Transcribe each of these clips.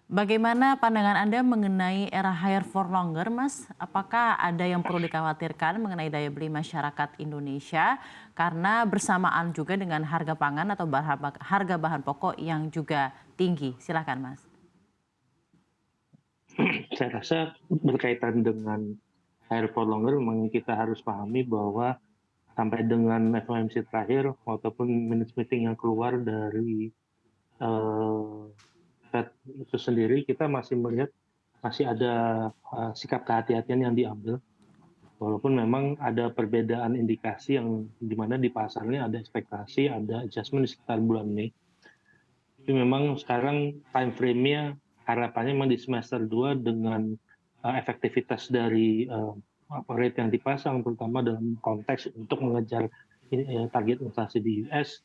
Bagaimana pandangan Anda mengenai era hire for longer, Mas? Apakah ada yang perlu dikhawatirkan mengenai daya beli masyarakat Indonesia karena bersamaan juga dengan harga pangan atau harga bahan pokok yang juga tinggi? Silakan, Mas. Saya rasa berkaitan dengan hire for longer memang kita harus pahami bahwa sampai dengan FOMC terakhir ataupun minutes meeting yang keluar dari eh, Fed itu sendiri, kita masih melihat masih ada sikap kehati-hatian yang diambil, walaupun memang ada perbedaan indikasi yang dimana di pasarnya ada ekspektasi ada adjustment di sekitar bulan Mei. Tapi memang sekarang time frame-nya harapannya memang di semester 2 dengan efektivitas dari rate yang dipasang, terutama dalam konteks untuk mengejar target inflasi di US,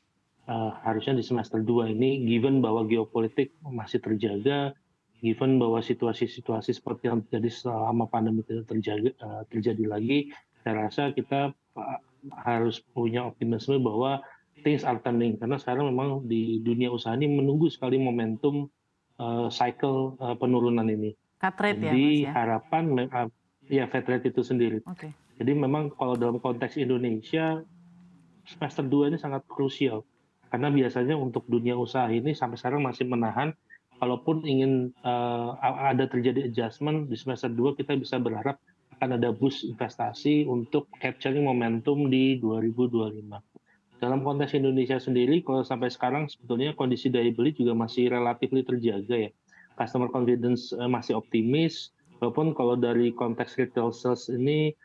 harusnya di semester 2 ini, given bahwa geopolitik masih terjaga, given bahwa situasi-situasi seperti yang terjadi selama pandemi tidak terjadi lagi, saya rasa kita harus punya optimisme bahwa things are turning, karena sekarang memang di dunia usaha ini menunggu sekali momentum cycle penurunan ini. Cut rate ya, Mas Jadi ya? harapan ya Fed rate itu sendiri. Oke. Jadi memang kalau dalam konteks Indonesia semester 2 ini sangat krusial, karena biasanya untuk dunia usaha ini sampai sekarang masih menahan, kalaupun ingin ada terjadi adjustment di semester 2, kita bisa berharap akan ada boost investasi untuk capturing momentum di 2025. Dalam konteks Indonesia sendiri, kalau sampai sekarang sebetulnya kondisi daya beli juga masih relatif terjaga ya. Customer confidence masih optimis, walaupun kalau dari konteks retail sales ini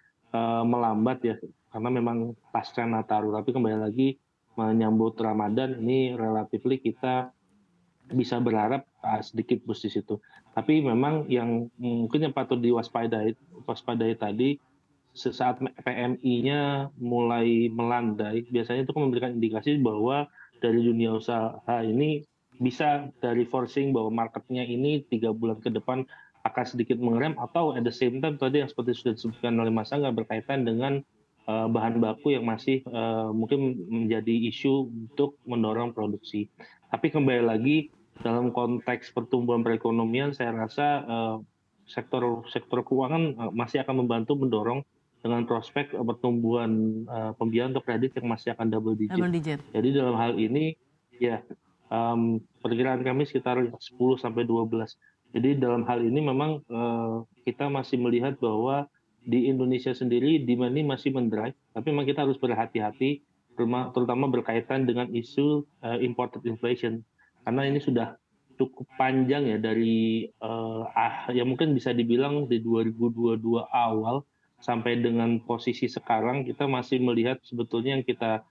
melambat ya, karena memang pasca Nataru. Tapi kembali lagi menyambut Ramadan ini relatif kita bisa berharap sedikit boost di situ. Tapi memang yang mungkin yang patut diwaspadai tadi, sesaat PMI-nya mulai melandai, biasanya itu memberikan indikasi bahwa dari dunia usaha ini bisa dari forcing bahwa marketnya ini 3 bulan ke depan akan sedikit mengerem, atau at the same time tadi yang seperti sudah disebutkan oleh Mas Angga berkaitan dengan bahan baku yang masih mungkin menjadi isu untuk mendorong produksi. Tapi kembali lagi dalam konteks pertumbuhan perekonomian, saya rasa sektor sektor keuangan masih akan membantu mendorong dengan prospek pertumbuhan pembiayaan untuk kredit yang masih akan double digit. Double digit. Jadi dalam hal ini ya perkiraan kami sekitar 10 sampai 12. Jadi dalam hal ini memang kita masih melihat bahwa di Indonesia sendiri demand ini masih mendrive, tapi memang kita harus berhati-hati, terutama berkaitan dengan isu imported inflation, karena ini sudah cukup panjang ya dari ya mungkin bisa dibilang di 2022 awal sampai dengan posisi sekarang, kita masih melihat sebetulnya yang kita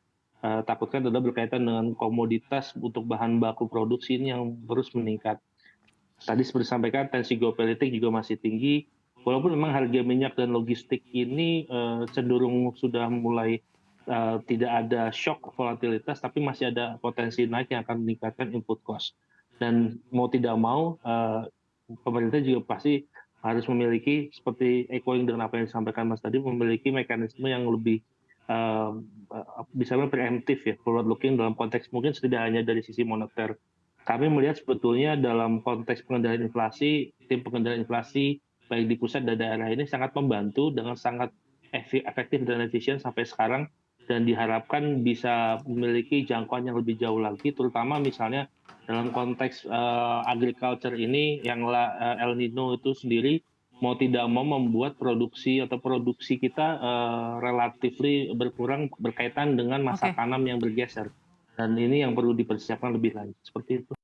takutkan adalah berkaitan dengan komoditas untuk bahan baku produksi ini yang terus meningkat. Tadi seperti disampaikan, tensi geopolitik juga masih tinggi, walaupun memang harga minyak dan logistik ini cenderung sudah mulai tidak ada shock volatilitas, tapi masih ada potensi naik yang akan meningkatkan input cost. Dan mau tidak mau, pemerintah juga pasti harus memiliki, seperti echoing dengan apa yang disampaikan Mas tadi, memiliki mekanisme yang lebih bisa preemptif ya, forward looking dalam konteks mungkin tidak hanya dari sisi moneter. Kami melihat sebetulnya dalam konteks pengendalian inflasi, tim pengendalian inflasi baik di pusat dan daerah ini sangat membantu dengan sangat efektif dan efisien sampai sekarang, dan diharapkan bisa memiliki jangkauan yang lebih jauh lagi, terutama misalnya dalam konteks agriculture ini yang El Nino itu sendiri mau tidak mau membuat produksi kita relatif berkurang berkaitan dengan masa Oke. tanam yang bergeser, dan ini yang perlu dipersiapkan lebih lanjut seperti itu.